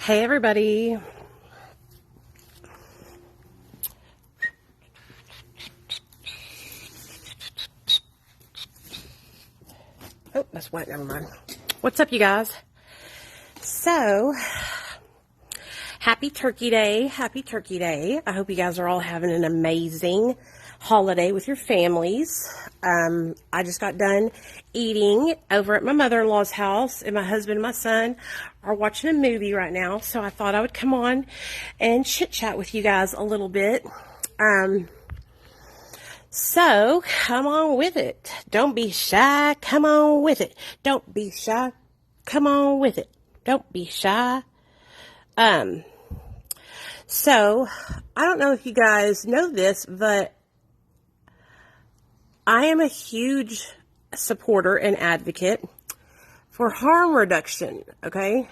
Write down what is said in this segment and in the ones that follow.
Hey everybody. Oh, that's wet, never mind. What's up, you guys? So, happy Turkey Day. Happy Turkey Day. I hope you guys are all having an amazing holiday with your families. I just got done eating over at my mother-in-law's house, and my husband and my son are watching a movie right now, so I thought I would come on and chit-chat with you guys a little bit. So, come on with it. Don't be shy. Come on with it. Don't be shy. Come on with it. Don't be shy. So, I don't know if you guys know this, but I am a huge supporter and advocate for harm reduction, okay?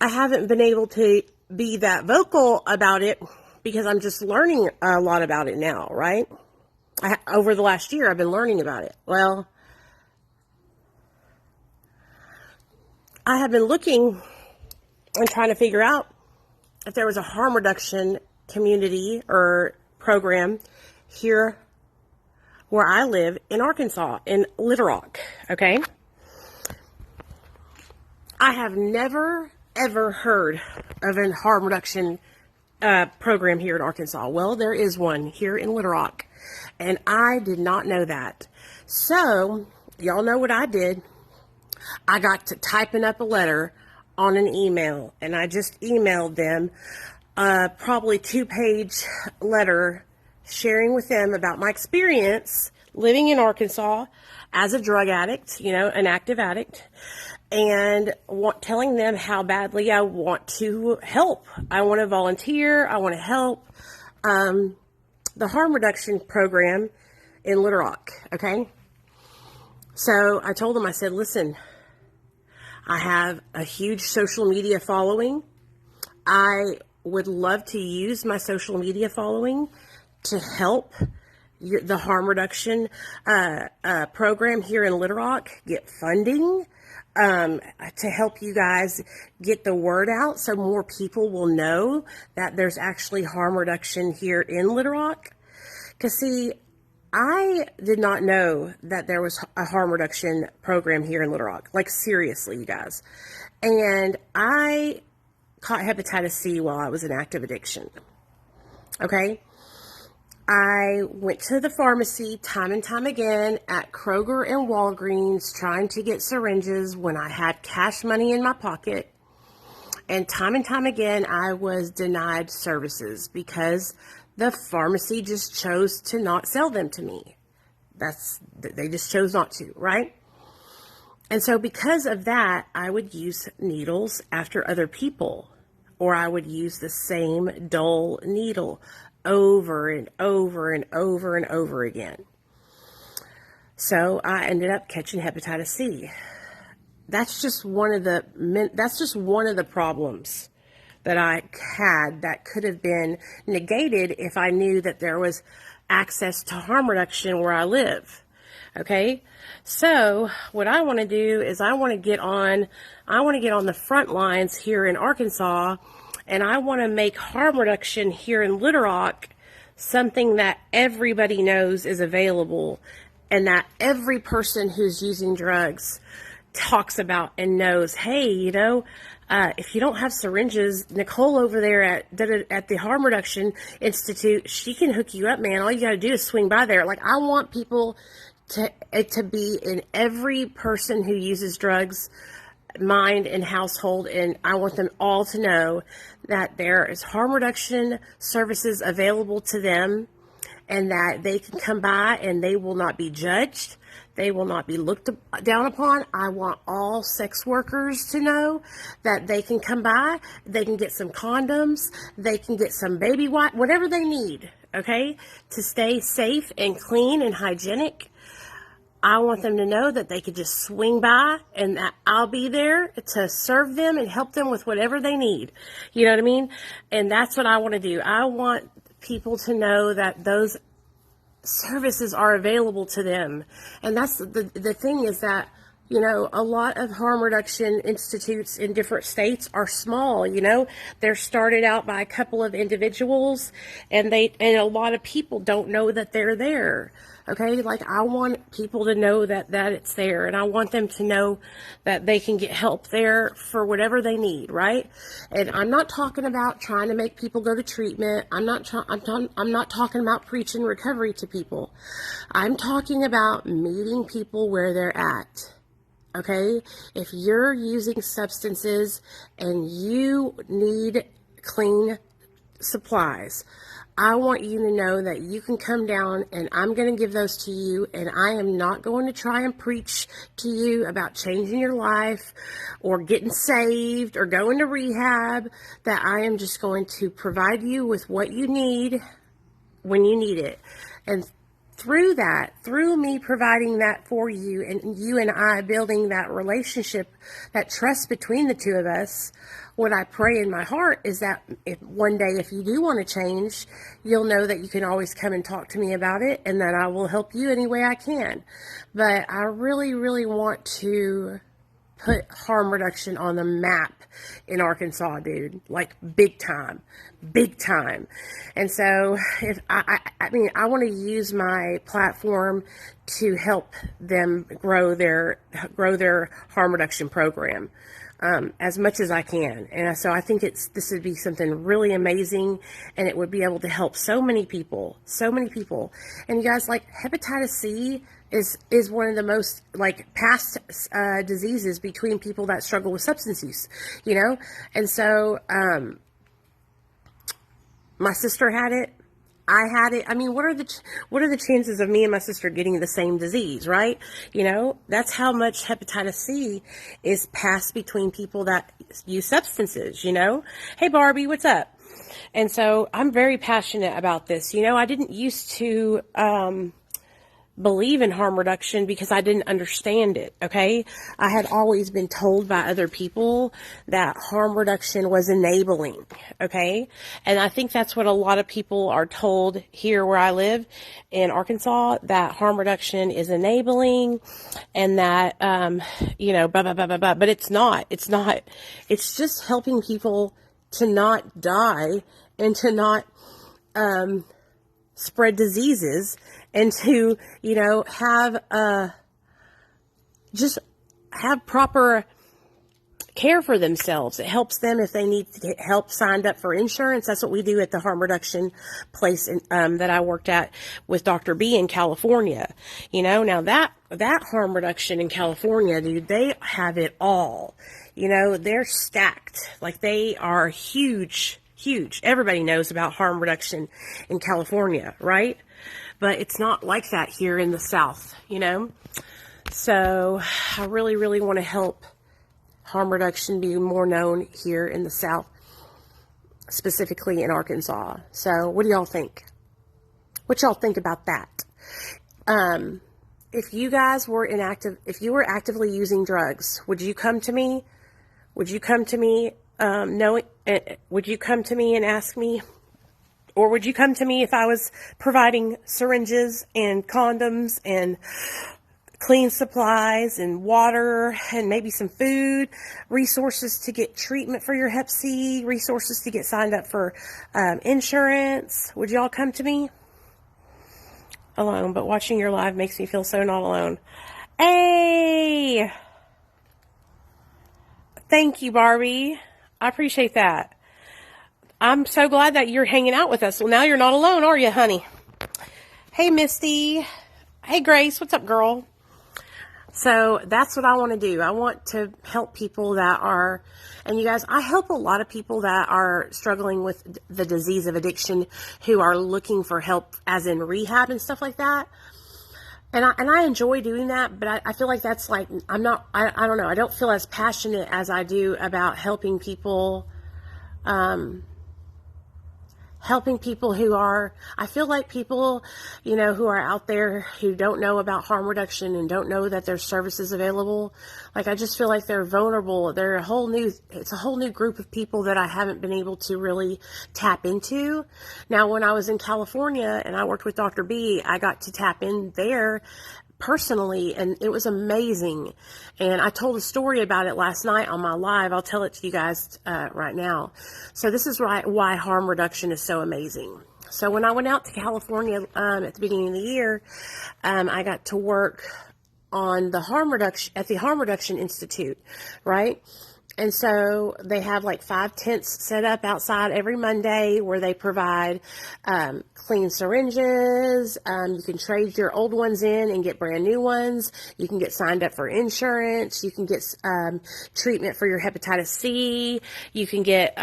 I haven't been able to be that vocal about it because I'm just learning a lot about it now, right? Over the last year, I've been learning about it. Well, I have been looking and trying to figure out if there was a harm reduction community or program here where I live in Arkansas, in Little Rock, okay? I have never, ever heard of a harm reduction program here in Arkansas. Well, there is one here in Little Rock, and I did not know that. So, y'all know what I did. I got to typing up a letter on an email, and I just emailed them probably 2-page letter sharing with them about my experience living in Arkansas as a drug addict, you know, an active addict, and telling them how badly I want to help. I want to volunteer. I want to help the harm reduction program in Little Rock, okay? So I told them, I said, listen, I have a huge social media following. I would love to use my social media following to help the harm reduction program here in Little Rock get funding, to help you guys get the word out so more people will know that there's actually harm reduction here in Little Rock. Because, see, I did not know that there was a harm reduction program here in Little Rock. Like, seriously, you guys. And I caught hepatitis C while I was in active addiction. Okay? I went to the pharmacy time and time again at Kroger and Walgreens trying to get syringes when I had cash money in my pocket. And time again, I was denied services because the pharmacy just chose to not sell them to me. They just chose not to, right? And so because of that, I would use needles after other people, or I would use the same dull needle over and over and over and over again. So I ended up catching hepatitis C. That's just one of the problems that I had that could have been negated if I knew that there was access to harm reduction where I live. Okay? So what I want to do is I want to get on the front lines here in Arkansas, and I want to make harm reduction here in Little Rock something that everybody knows is available and that every person who's using drugs talks about and knows, hey, you know, if you don't have syringes, Nicole over there at the Harm Reduction Institute, she can hook you up, man. All you got to do is swing by there. Like, I want people to be in every person who uses drugs mind and household, and I want them all to know that there is harm reduction services available to them, and that they can come by and they will not be judged. They will not be looked down upon. I want all sex workers to know that they can come by, they can get some condoms, they can get some baby wipe, whatever they need, okay, to stay safe and clean and hygienic. I want them to know that they could just swing by and that I'll be there to serve them and help them with whatever they need. You know what I mean? And that's what I want to do. I want people to know that those services are available to them. And that's the thing is that You know, a lot of harm reduction institutes in different states are small, you know. They're started out by a couple of individuals, and a lot of people don't know that they're there. Okay, like I want people to know that it's there, and I want them to know that they can get help there for whatever they need, right? And I'm not talking about trying to make people go to treatment. I'm not talking about preaching recovery to people. I'm talking about meeting people where they're at. Okay, if you're using substances and you need clean supplies, I want you to know that you can come down and I'm going to give those to you, and I am not going to try and preach to you about changing your life or getting saved or going to rehab. That I am just going to provide you with what you need when you need it. And through me providing that for you, and you and I building that relationship, that trust between the two of us, what I pray in my heart is that if one day, if you do want to change, you'll know that you can always come and talk to me about it, and that I will help you any way I can. But I really, really want to put harm reduction on the map in Arkansas, dude, like big time. And so if I want to use my platform to help them grow their harm reduction program as much as I can. And so I think this would be something really amazing, and it would be able to help so many people. And you guys, like, hepatitis C is one of the most, like, passed diseases between people that struggle with substance use, you know? And so my sister had it. I had it. I mean, what are the chances of me and my sister getting the same disease, right? You know, that's how much hepatitis C is passed between people that use substances, you know? Hey, Barbie, what's up? And so I'm very passionate about this. You know, I didn't used to believe in harm reduction because I didn't understand it, okay? I had always been told by other people that harm reduction was enabling, okay? And I think that's what a lot of people are told here where I live in Arkansas, that harm reduction is enabling, and that, you know, blah, blah, blah, blah, blah. But it's not. It's just helping people to not die and to not spread diseases, and to, you know, just have proper care for themselves. It helps them if they need to get help signed up for insurance. That's what we do at the harm reduction place that I worked at with Dr. B in California. You know, now that harm reduction in California, dude, they have it all. You know, they're stacked. Like, they are huge. Everybody knows about harm reduction in California, right? But it's not like that here in the South, you know? So I really, really want to help harm reduction be more known here in the South, specifically in Arkansas. So what do y'all think? What y'all think about that? If you guys were if you were actively using drugs, would you come to me? Would you come to me would you come to me and ask me? Or would you come to me if I was providing syringes and condoms and clean supplies and water and maybe some food, resources to get treatment for your hep C, resources to get signed up for insurance? Would y'all come to me? Alone, but watching your live makes me feel so not alone. Hey! Thank you, Barbie. I appreciate that. I'm so glad that you're hanging out with us. Well, now you're not alone, are you, honey? Hey, Misty. Hey, Grace. What's up, girl? So that's what I want to do. I want to help people that are, and you guys, I help a lot of people that are struggling with the disease of addiction, who are looking for help, as in rehab and stuff like that. And I enjoy doing that, but I feel like that's like, I don't know. I don't feel as passionate as I do about helping people, who are, I feel like people, you know, who are out there who don't know about harm reduction and don't know that there's services available. Like, I just feel like they're vulnerable. It's a whole new group of people that I haven't been able to really tap into. Now, when I was in California and I worked with Dr. B, I got to tap in there, personally, and it was amazing. And I told a story about it last night on my live. I'll tell it to you guys right now. So this is why harm reduction is so amazing. So when I went out to California at the beginning of the year, I got to work on the harm reduction at the Harm Reduction Institute, right? And so they have like 5 tents set up outside every Monday where they provide clean syringes. You can trade your old ones in and get brand new ones. You can get signed up for insurance. You can get treatment for your hepatitis C. You can get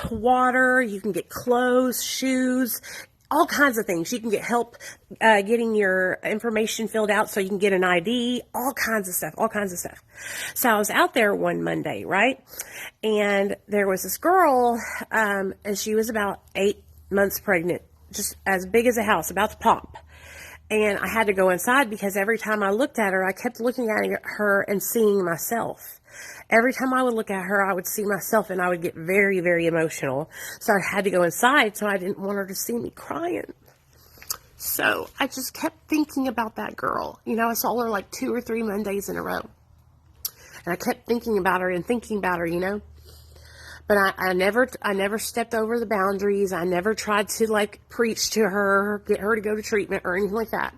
water. You can get clothes, shoes, all kinds of things. You can get help getting your information filled out so you can get an ID, all kinds of stuff. So I was out there one Monday, right? And there was this girl, and she was about 8 months pregnant, just as big as a house, about to pop. And I had to go inside because every time I looked at her, I kept looking at her and seeing myself. Every time I would look at her, I would see myself and I would get very, very emotional. So I had to go inside, so I didn't want her to see me crying. So I just kept thinking about that girl. You know, I saw her like 2 or 3 Mondays in a row. And I kept thinking about her and thinking about her, you know. But I never stepped over the boundaries. I never tried to like preach to her, get her to go to treatment or anything like that.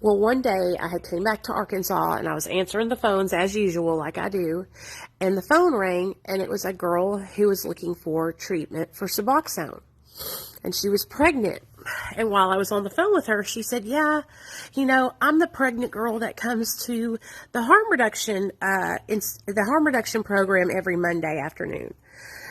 Well, one day I had came back to Arkansas and I was answering the phones as usual, like I do. And the phone rang and it was a girl who was looking for treatment for Suboxone. And she was pregnant. And while I was on the phone with her, she said, yeah, you know, I'm the pregnant girl that comes to the harm reduction, program every Monday afternoon.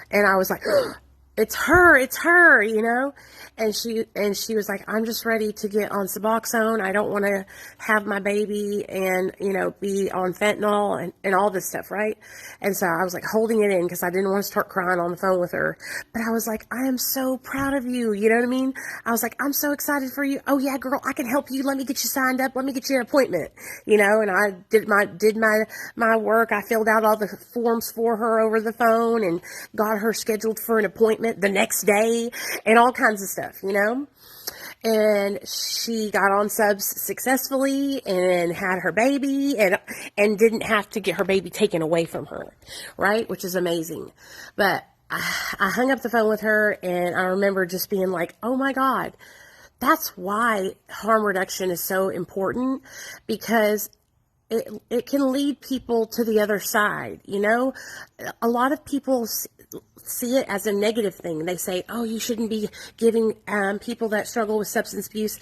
And I was like, oh, it's her, you know. And she was like, I'm just ready to get on Suboxone. I don't want to have my baby and, you know, be on fentanyl and all this stuff, right? And so I was like holding it in because I didn't want to start crying on the phone with her. But I was like, I am so proud of you. You know what I mean? I was like, I'm so excited for you. Oh yeah, girl, I can help you. Let me get you signed up. Let me get you an appointment. You know, and I did my work. I filled out all the forms for her over the phone and got her scheduled for an appointment the next day and all kinds of stuff. You know, and she got on subs successfully and had her baby and didn't have to get her baby taken away from her, right? Which is amazing. But I hung up the phone with her and I remember just being like, oh my God, that's why harm reduction is so important, because it can lead people to the other side. You know, a lot of people see it as a negative thing. They say, oh, you shouldn't be giving people that struggle with substance abuse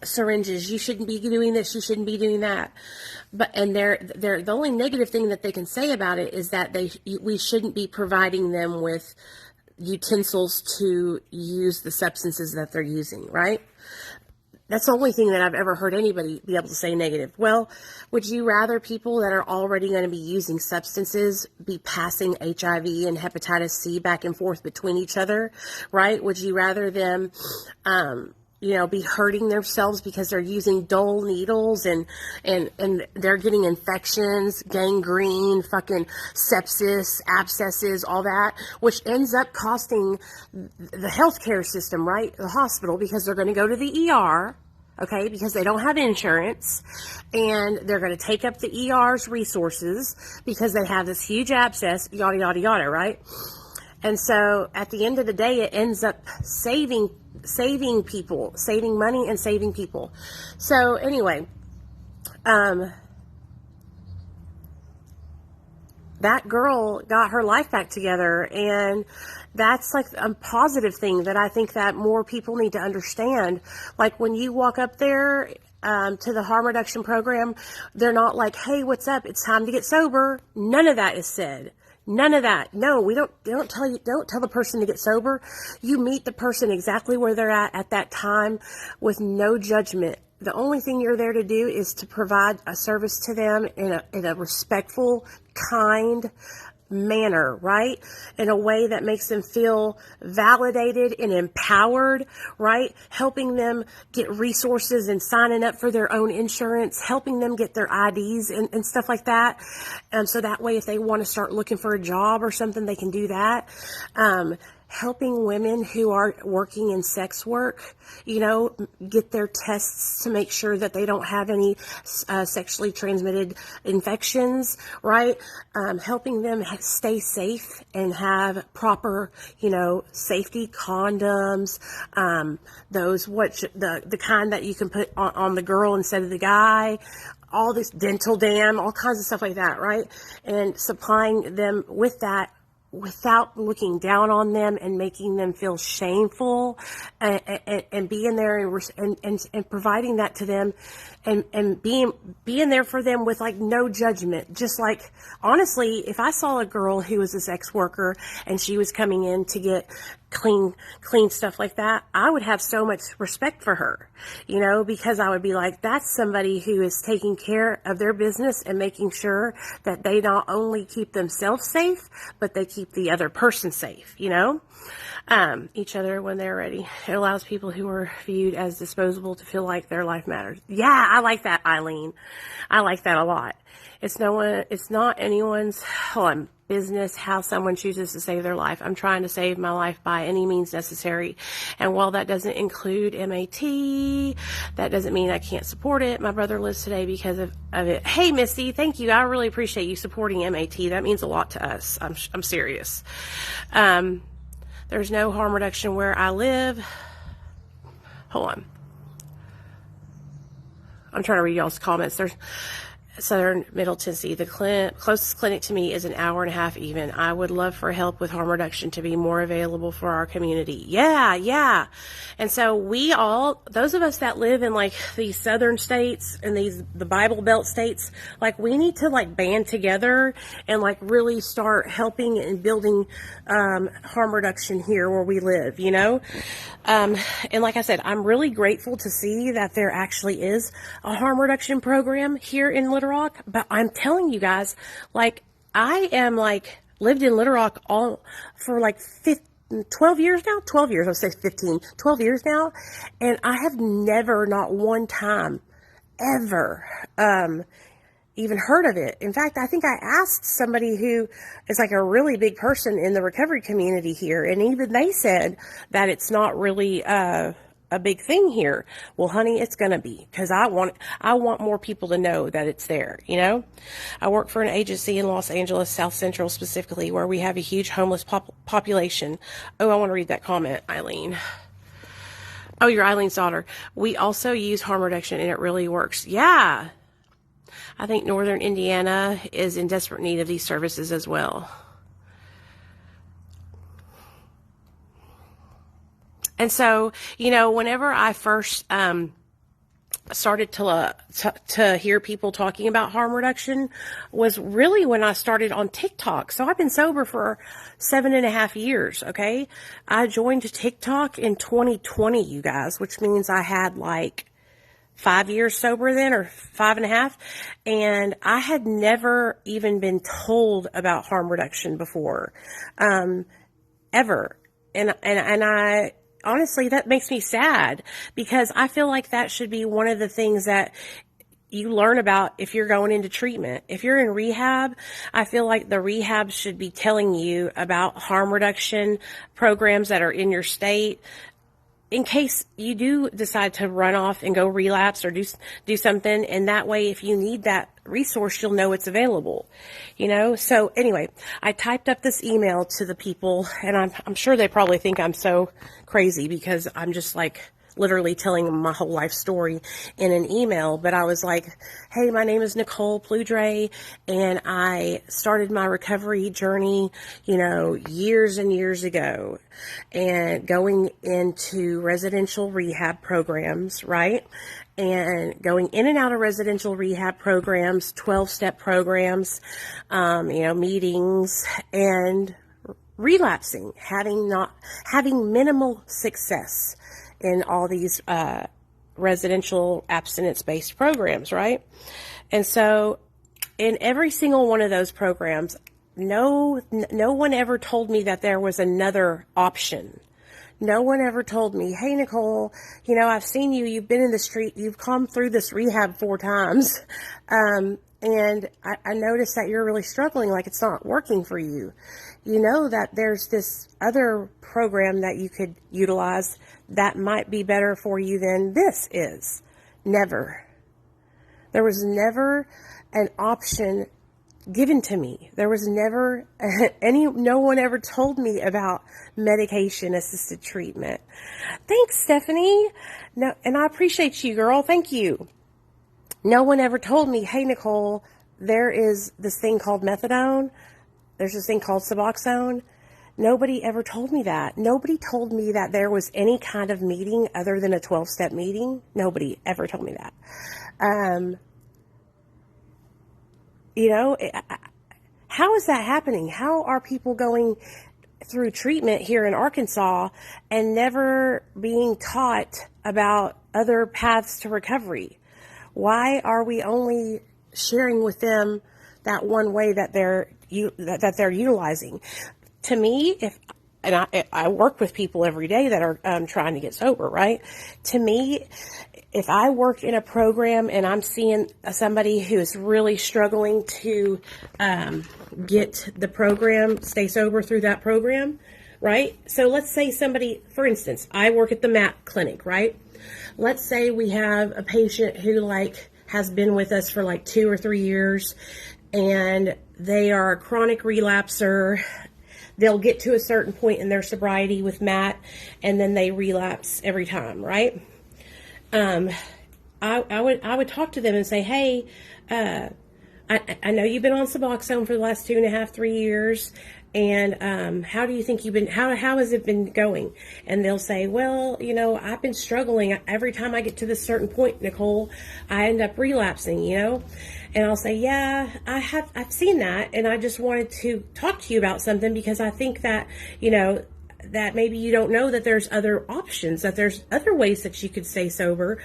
syringes. You shouldn't be doing this. You shouldn't be doing that. And the only negative thing that they can say about it is that we shouldn't be providing them with utensils to use the substances that they're using, right? That's the only thing that I've ever heard anybody be able to say negative. Well, would you rather people that are already going to be using substances be passing HIV and hepatitis C back and forth between each other, right? Would you rather them, be hurting themselves because they're using dull needles and they're getting infections, gangrene, fucking sepsis, abscesses, all that, which ends up costing the healthcare system, right? The hospital, because they're going to go to the ER, okay, because they don't have insurance, and they're going to take up the ER's resources because they have this huge abscess, yada, yada, yada, right? And so at the end of the day, it ends up saving people, saving money and saving people. So anyway, that girl got her life back together, and that's like a positive thing that I think that more people need to understand. Like when you walk up there to the harm reduction program, they're not like, hey, what's up? It's time to get sober. None of that is said. None of that. No, don't tell the person to get sober. You meet the person exactly where they're at that time with no judgment. The only thing you're there to do is to provide a service to them in a respectful, kind manner, right? In a way that makes them feel validated and empowered, right? Helping them get resources and signing up for their own insurance, helping them get their IDs and stuff like that. So that way, if they want to start looking for a job or something, they can do that. helping women who are working in sex work, get their tests to make sure that they don't have any sexually transmitted infections, right? Helping them stay safe and have proper, safety condoms, the kind that you can put on the girl instead of the guy, all this dental dam, all kinds of stuff like that, right? And supplying them with that without looking down on them and making them feel shameful, and being there and providing that to them, and being there for them with like no judgment. Just like, honestly, if I saw a girl who was a sex worker and she was coming in to get clean stuff like that, I would have so much respect for her, because I would be like, that's somebody who is taking care of their business and making sure that they not only keep themselves safe, but they keep the other person safe, each other when they're ready. It allows people who are viewed as disposable to feel like their life matters. Yeah, I like that, Eileen. I like that a lot. It's not anyone's business how someone chooses to save their life. I'm trying to save my life by any means necessary. And while that doesn't include MAT, that doesn't mean I can't support it. My brother lives today because of it. Hey, Misty, thank you. I really appreciate you supporting MAT. That means a lot to us. I'm serious. There's no harm reduction where I live. Hold on. I'm trying to read y'all's comments. There's Southern Middle Tennessee. The closest clinic to me is an hour and a half even. I would love for help with harm reduction to be more available for our community. Yeah. And so those of us that live in like these southern states and the Bible Belt states, like we need to like band together and like really start helping and building harm reduction here where we live, and like I said, I'm really grateful to see that there actually is a harm reduction program here in Little Rock. But I'm telling you guys, like, I am like lived in Little Rock all for like 12 years now. 12 years, I'll say 15, 12 years now. And I have never, not one time, ever, even heard of it. In fact, I think I asked somebody who is like a really big person in the recovery community here, and even they said that it's not really a big thing here. Well, honey, it's gonna be, because I want more people to know that it's there. I work for an agency in Los Angeles, South Central specifically, where we have a huge homeless population. Oh, I want to read that comment, Eileen. Oh, you're Eileen's daughter. We also use harm reduction, and it really works. Yeah. I think Northern Indiana is in desperate need of these services as well. And so, whenever I first started to hear people talking about harm reduction was really when I started on TikTok. So I've been sober for 7.5 years. Okay. I joined TikTok in 2020, you guys, which means I had like 5 years sober then, or 5.5. And I had never even been told about harm reduction before, ever. And I, honestly, that makes me sad, because I feel like that should be one of the things that you learn about if you're going into treatment. If you're in rehab, I feel like the rehab should be telling you about harm reduction programs that are in your state, in case you do decide to run off and go relapse or do something. And that way, if you need that resource, you'll know it's available, So anyway, I typed up this email to the people, and I'm sure they probably think I'm so crazy because I'm just like literally telling them my whole life story in an email. But I was like, hey, my name is Nicole Pludre, and I started my recovery journey, years and years ago, and going into residential rehab programs, right? And going in and out of residential rehab programs, 12-step programs, meetings, and relapsing, having minimal success in all these residential abstinence-based programs, right? And so in every single one of those programs, no one ever told me that there was another option. No one ever told me, hey, Nicole, I've seen you've been in the street, you've come through this rehab 4 times, and and I noticed that you're really struggling, like it's not working for you. You know that there's this other program that you could utilize that might be better for you than this is. Never. There was never an option given to me. There was never no one ever told me about medication assisted treatment. Thanks, Stephanie. No, and I appreciate you, girl. Thank you. No one ever told me, hey, Nicole, there is this thing called methadone. There's this thing called Suboxone. Nobody ever told me that. Nobody told me that there was any kind of meeting other than a 12-step meeting. Nobody ever told me that. How is that happening? How are people going through treatment here in Arkansas and never being taught about other paths to recovery? Why are we only sharing with them that one way that they're utilizing? To me, I work with people every day that are trying to get sober, right? To me, if I work in a program and I'm seeing somebody who is really struggling to get the program, stay sober through that program, right? So let's say somebody, for instance, I work at the MAP clinic, right? Let's say we have a patient who has been with us for 2 or 3 years, and they are a chronic relapser. They'll get to a certain point in their sobriety with Matt, and then they relapse every time, right? I would talk to them and say, hey, I know you've been on Suboxone for the last 2.5, 3 years, and how do you think how has it been going? And they'll say, well, I've been struggling. Every time I get to this certain point, Nicole, I end up relapsing, And I'll say, yeah, I've seen that, and I just wanted to talk to you about something because I think that, that maybe you don't know that there's other options, that there's other ways that you could stay sober,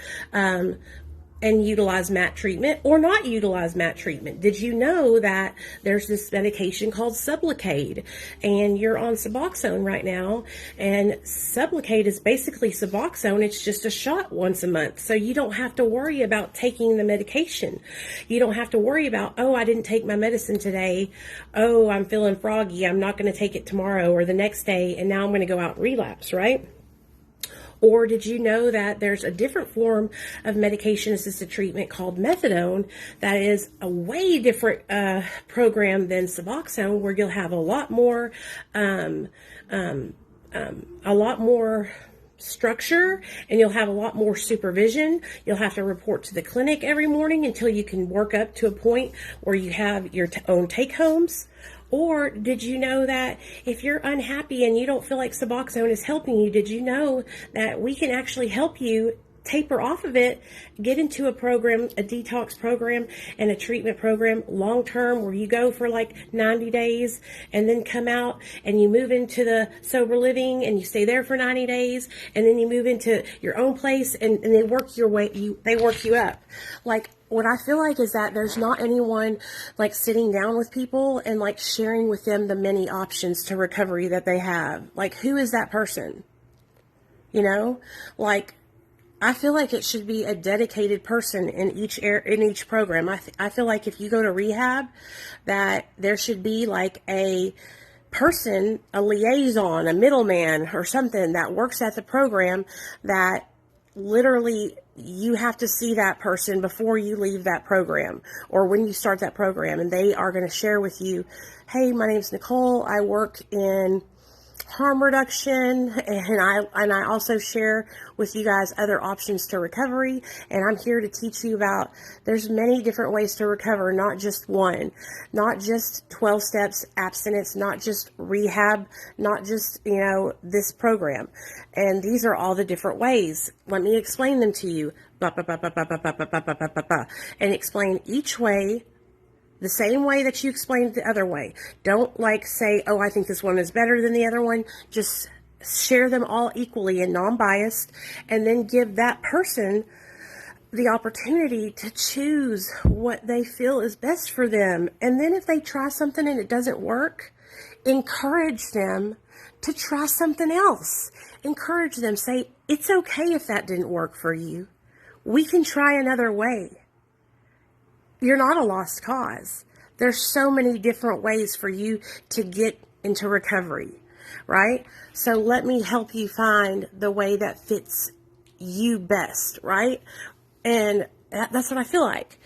and utilize MAT treatment or not utilize MAT treatment. Did you know that there's this medication called Sublocade, and you're on Suboxone right now, and Sublocade is basically Suboxone. It's just a shot once a month. So you don't have to worry about taking the medication. You don't have to worry about, oh, I didn't take my medicine today. Oh, I'm feeling froggy. I'm not going to take it tomorrow or the next day, and now I'm going to go out and relapse, right? Or did you know that there's a different form of medication-assisted treatment called methadone that is a way different program than Suboxone, where you'll have a lot more structure, and you'll have a lot more supervision. You'll have to report to the clinic every morning until you can work up to a point where you have your own take-homes. Or did you know that if you're unhappy and you don't feel like Suboxone is helping you, did you know that we can actually help you taper off of it, get into a program, a detox program and a treatment program long term, where you go for 90 days and then come out and you move into the sober living and you stay there for 90 days and then you move into your own place and they work they work you up. What I feel like is that there's not anyone sitting down with people and sharing with them the many options to recovery that they have. Who is that person? I feel like it should be a dedicated person in each program. I feel like if you go to rehab, that there should be a person, a liaison, a middleman or something that works at the program, that literally you have to see that person before you leave that program or when you start that program, and they are going to share with you, hey, my name's Nicole, I work in harm reduction, and I also share with you guys other options to recovery, and I'm here to teach you about there's many different ways to recover, not just one, not just 12 steps abstinence, not just rehab, not just this program, and these are all the different ways. Let me explain them to you, and explain each way the same way that you explained the other way. Don't say, oh, I think this one is better than the other one. Just share them all equally and non-biased, and then give that person the opportunity to choose what they feel is best for them. And then if they try something and it doesn't work, encourage them to try something else. Encourage them. Say, it's okay if that didn't work for you. We can try another way. you're not a lost cause. There's so many different ways for you to get into recovery, right? So let me help you find the way that fits you best, right? And that's what I feel like.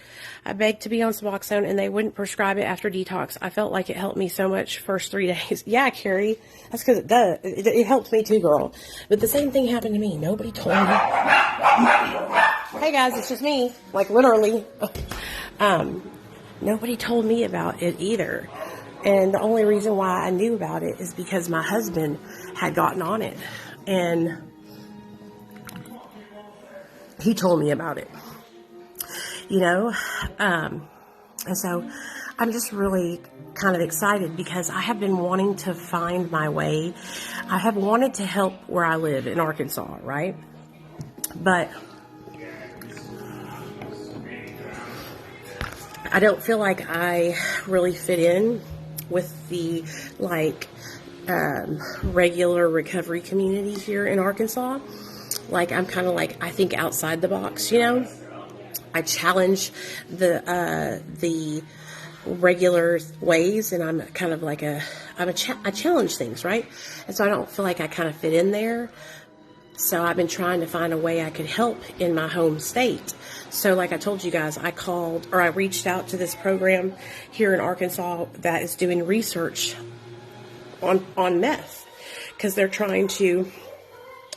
I begged to be on Suboxone and they wouldn't prescribe it after detox. I felt like it helped me so much first 3 days. Yeah, Carrie, that's because it does. It helped me too, girl. But the same thing happened to me. Nobody told me. Hey guys, it's just me. Like literally. Nobody told me about it either. And the only reason why I knew about it is because my husband had gotten on it. And he told me about it. You know, and so I'm just really kind of excited because I have been wanting to find my way. I have wanted to help where I live in Arkansas, right? But I don't feel like I really fit in with the regular recovery community here in Arkansas. Like I'm kind of like, I think outside the box, you know? I challenge the regular ways, and I'm kind of like I challenge things, right? And so I don't feel like I kind of fit in there. So I've been trying to find a way I could help in my home state. So like I told you guys, I reached out to this program here in Arkansas that is doing research on meth, because they're trying to,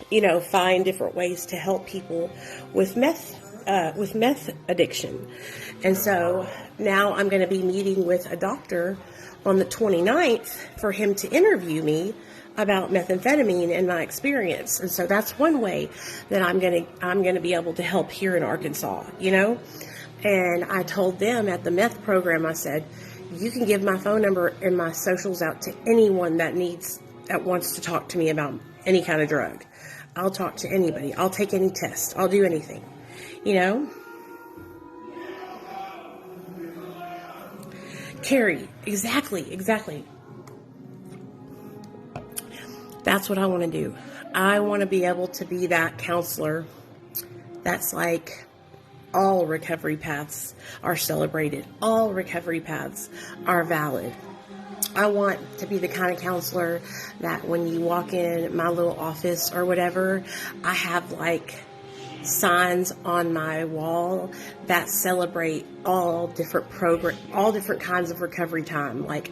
you know, find different ways to help people with meth addiction. And so now I'm going to be meeting with a doctor on the 29th for him to interview me about methamphetamine and my experience. And so that's one way that I'm going to be able to help here in Arkansas, you know? And I told them at the meth program, I said, you can give my phone number and my socials out to anyone that wants to talk to me about any kind of drug. I'll talk to anybody. I'll take any test. I'll do anything. You know? Carrie, exactly. That's what I want to do. I want to be able to be that counselor that's like, all recovery paths are celebrated. All recovery paths are valid. I want to be the kind of counselor that when you walk in my little office or whatever, I have like signs on my wall that celebrate all different kinds of recovery time. Like,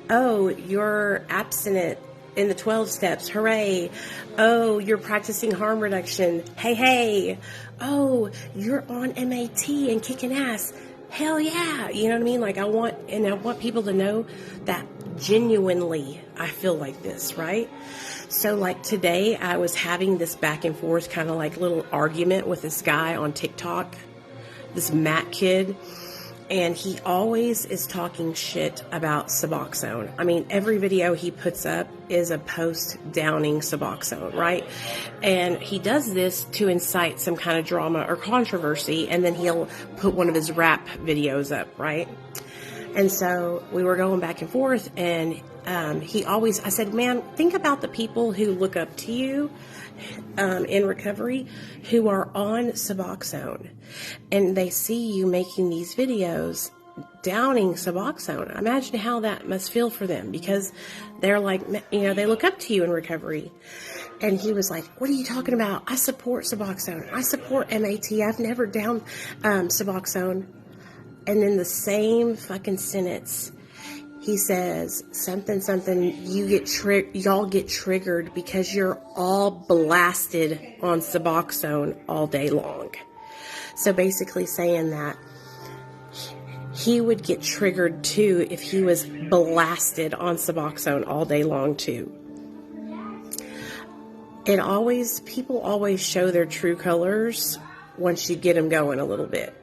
oh, you're abstinent in the 12 steps. Hooray. Oh, you're practicing harm reduction. Hey. Oh, you're on MAT and kicking ass. Hell yeah. You know what I mean? Like I want people to know that genuinely I feel like this, right? So like today I was having this back and forth kind of like little argument with this guy on TikTok, this Matt kid, and he always is talking shit about Suboxone. I mean, every video he puts up is a post downing Suboxone, right? And he does this to incite some kind of drama or controversy, and then he'll put one of his rap videos up, right? And so we were going back and forth, and I said, man, think about the people who look up to you in recovery who are on Suboxone, and they see you making these videos downing Suboxone. Imagine how that must feel for them, because they're like, you know, they look up to you in recovery. And he was like, what are you talking about? I support Suboxone. I support MAT. I've never downed Suboxone. And in the same fucking sentence, he says something, y'all get triggered because you're all blasted on Suboxone all day long. So basically saying that he would get triggered too if he was blasted on Suboxone all day long too. People always show their true colors once you get them going a little bit.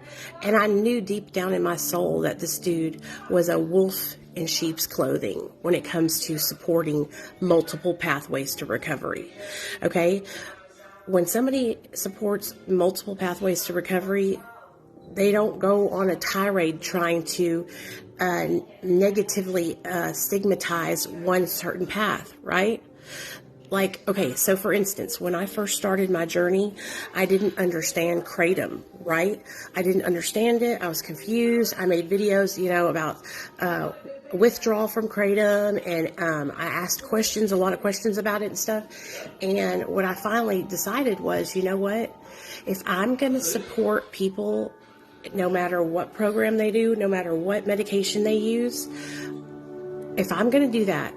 And I knew deep down in my soul that this dude was a wolf in sheep's clothing when it comes to supporting multiple pathways to recovery. Okay? When somebody supports multiple pathways to recovery, they don't go on a tirade trying to negatively stigmatize one certain path, right? Like, okay, so for instance, when I first started my journey, I didn't understand kratom. right? I didn't understand it. I was confused. I made videos, about withdrawal from kratom, and I asked questions, a lot of questions about it and stuff. And what I finally decided was, you know what? If I'm going to support people, no matter what program they do, no matter what medication they use, if I'm going to do that,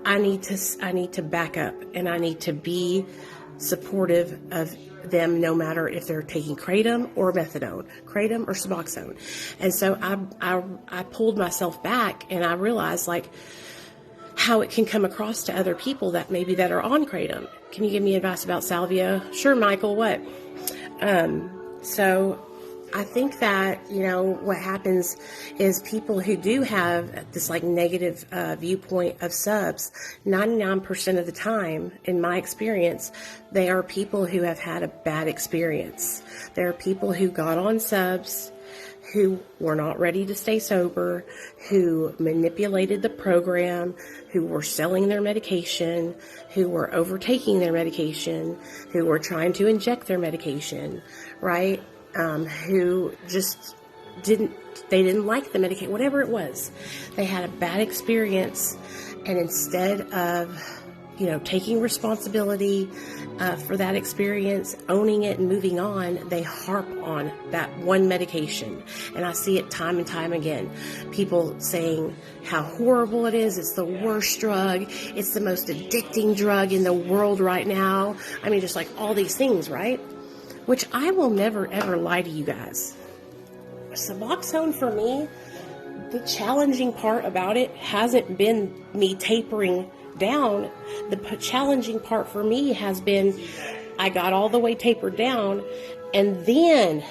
I need to back up, and I need to be supportive of them, no matter if they're taking kratom or methadone, kratom or Suboxone. And so I pulled myself back, and I realized how it can come across to other people that are on kratom. Can you give me advice about salvia? Sure, Michael. What? So I think that, what happens is people who do have this negative viewpoint of subs, 99% of the time, in my experience, they are people who have had a bad experience. There are people who got on subs, who were not ready to stay sober, who manipulated the program, who were selling their medication, who were overtaking their medication, who were trying to inject their medication, right? Who just didn't like the medication, whatever it was. They had a bad experience, and instead of, taking responsibility for that experience, owning it and moving on, they harp on that one medication. And I see it time and time again. People saying how horrible it is. It's the worst drug. It's the most addicting drug in the world right now. I mean, just all these things, right? Which I will never, ever lie to you guys. Suboxone, for me, the challenging part about it hasn't been me tapering down. The challenging part for me has been I got all the way tapered down, and then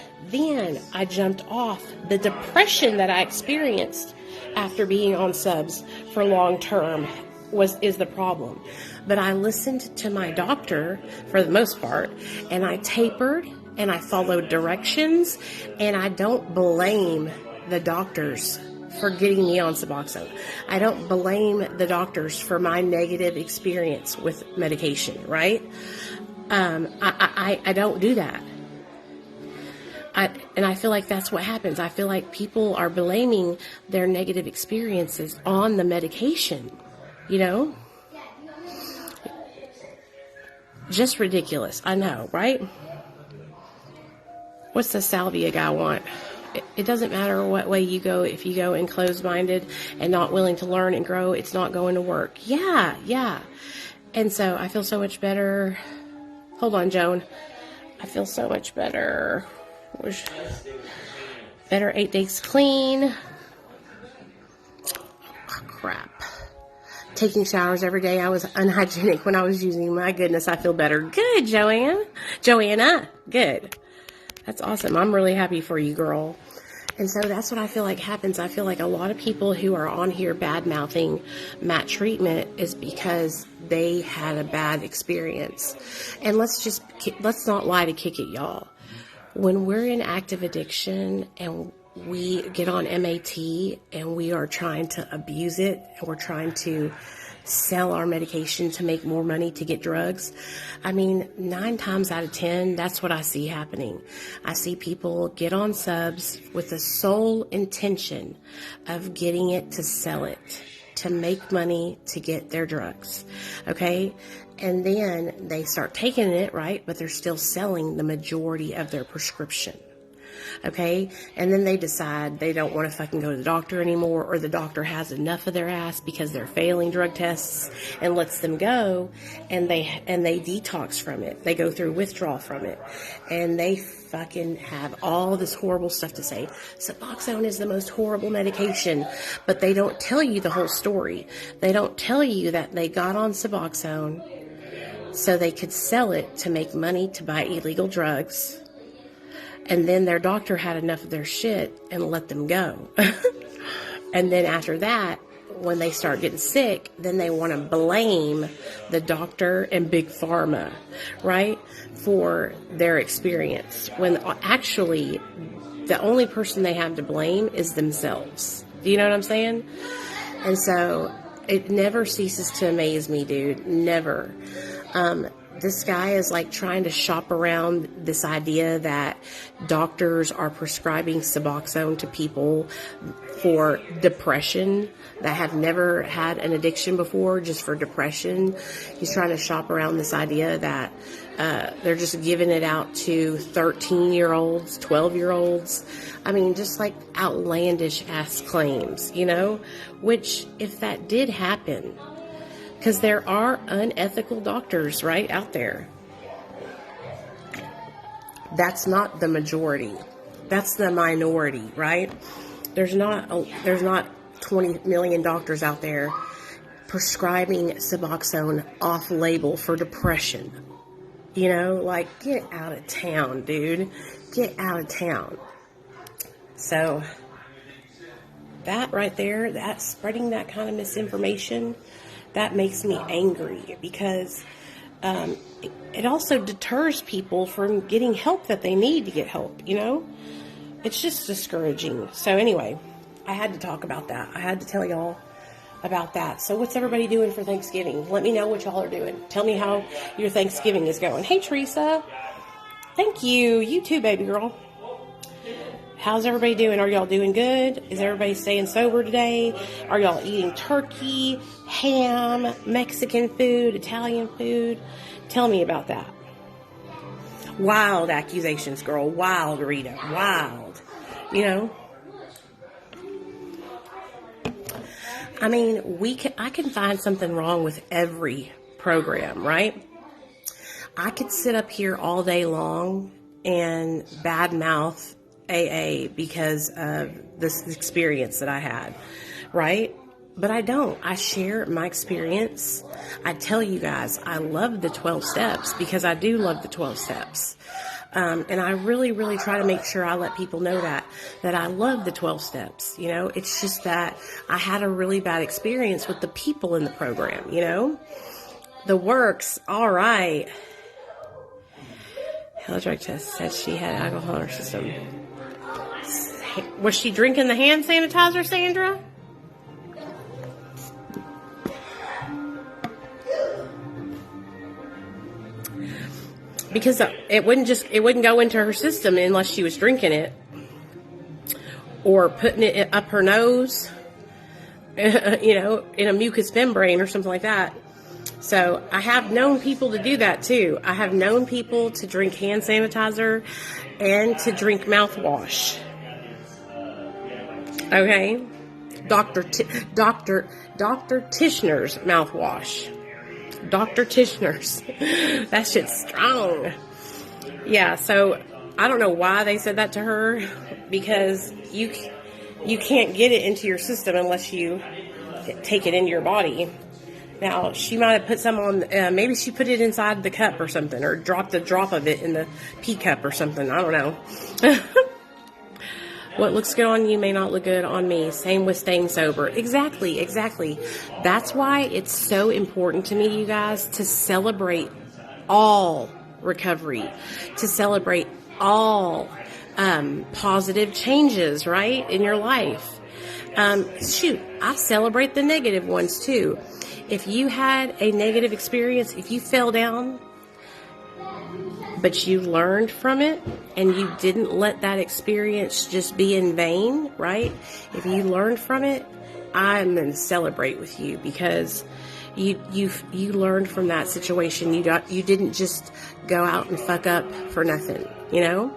I jumped off. The depression that I experienced after being on subs for long term is the problem. But I listened to my doctor for the most part, and I tapered, and I followed directions, and I don't blame the doctors for getting me on Suboxone. I don't blame the doctors for my negative experience with medication, right? I don't do that. And I feel like that's what happens. I feel like people are blaming their negative experiences on the medication, Just ridiculous. I know, right? What's the salvia guy want? It doesn't matter what way you go. If you go in closed-minded and not willing to learn and grow, it's not going to work. Yeah. And so I feel so much better. Hold on, Joan. I feel so much better. Better 8 days clean. Oh, crap. Taking showers every day. I was unhygienic when I was using. My goodness, I feel better. Good, Joanna. Good. That's awesome. I'm really happy for you, girl. And so that's what I feel like happens. I feel like a lot of people who are on here bad-mouthing Matt treatment is because they had a bad experience. And let's not lie to kick it, y'all. When we're in active addiction and we get on MAT and we are trying to abuse it, and we're trying to sell our medication to make more money to get drugs, 9 times out of 10, that's what I see happening. I see people get on subs with the sole intention of getting it to sell it, to make money to get their drugs. Okay? And then they start taking it, right? But they're still selling the majority of their prescription. Okay? And then they decide they don't want to fucking go to the doctor anymore, or the doctor has enough of their ass because they're failing drug tests and lets them go, and they detox from it. They go through withdrawal from it, and they fucking have all this horrible stuff to say. Suboxone is the most horrible medication, but they don't tell you the whole story. They don't tell you that they got on Suboxone so they could sell it to make money to buy illegal drugs. And then their doctor had enough of their shit and let them go. And then after that, when they start getting sick, then they want to blame the doctor and Big Pharma, right, for their experience. When actually, the only person they have to blame is themselves. Do you know what I'm saying? And so it never ceases to amaze me, dude. Never. this guy is like trying to shop around this idea that doctors are prescribing Suboxone to people for depression that have never had an addiction before, just for depression. He's trying to shop around this idea that they're just giving it out to 13-year-olds, 12-year-olds. I mean, just like outlandish ass claims, you know, which if that did happen, because there are unethical doctors right out there. That's not the majority. That's the minority, right? There's not 20 million doctors out there prescribing Suboxone off label for depression. You know, like, get out of town, dude. Get out of town. So, that right there, that spreading that kind of misinformation, that makes me angry, because it also deters people from getting help that they need to get help, you know? It's just discouraging. So anyway, I had to talk about that. I had to tell y'all about that. So what's everybody doing for Thanksgiving? Let me know what y'all are doing. Tell me how your Thanksgiving is going. Hey, Teresa. Thank you. You too, baby girl. How's everybody doing? Are y'all doing good? Is everybody staying sober today? Are y'all eating turkey, ham, Mexican food, Italian food? Tell me about that. Wild accusations, girl. Wild, Rita. Wild. You know? I mean, I can find something wrong with every program, right? I could sit up here all day long and badmouth AA because of this experience that I had, right? But I don't. I share my experience. I tell you guys, I love the 12 steps because I do love the 12 steps. And I really, really try to make sure I let people know that I love the 12 steps. You know, it's just that I had a really bad experience with the people in the program, you know. The works, all right. Health drug test said she had alcohol in her system. Was she drinking the hand sanitizer, Sandra? Because it wouldn't go into her system unless she was drinking it or putting it up her nose, you know, in a mucous membrane or something like that. So I have known people to do that too. I have known people to drink hand sanitizer and to drink mouthwash. Okay, Dr. Tishner's mouthwash. Dr. Tishner's. That shit's strong. Yeah, so I don't know why they said that to her, because you can't get it into your system unless you take it into your body. Now, she might have put some on, maybe she put it inside the cup or something, or dropped a drop of it in the pee cup or something. I don't know. What looks good on you may not look good on me. Same with staying sober. Exactly. That's why it's so important to me, you guys, to celebrate all recovery, to celebrate all positive changes, right, in your life. I celebrate the negative ones too. If you had a negative experience, if you fell down, but you learned from it and you didn't let that experience just be in vain, right? If you learned from it, I'm going to celebrate with you, because you learned from that situation. You didn't just go out and fuck up for nothing, you know?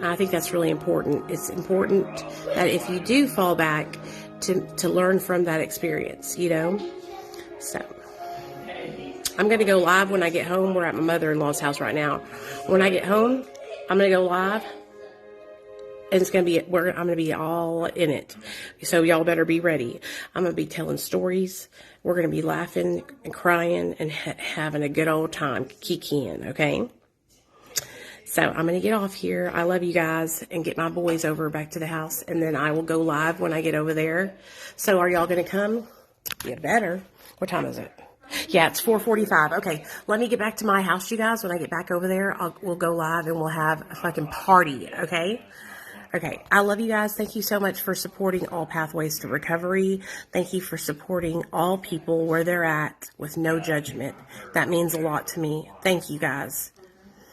I think that's really important. It's important that if you do fall back, to learn from that experience, you know? So I'm going to go live when I get home. We're at my mother-in-law's house right now. When I get home, I'm going to go live, and it's going to be, I'm going to be all in it. So y'all better be ready. I'm going to be telling stories. We're going to be laughing and crying and having a good old time, kikiing, okay? So I'm going to get off here. I love you guys, and get my boys over back to the house, and then I will go live when I get over there. So are y'all going to come? You better. What time is it? Yeah, it's 4:45. Okay, let me get back to my house, you guys. When I get back over there, we'll go live and we'll have a fucking party, okay? Okay, I love you guys. Thank you so much for supporting All Pathways to Recovery. Thank you for supporting all people where they're at with no judgment. That means a lot to me. Thank you guys.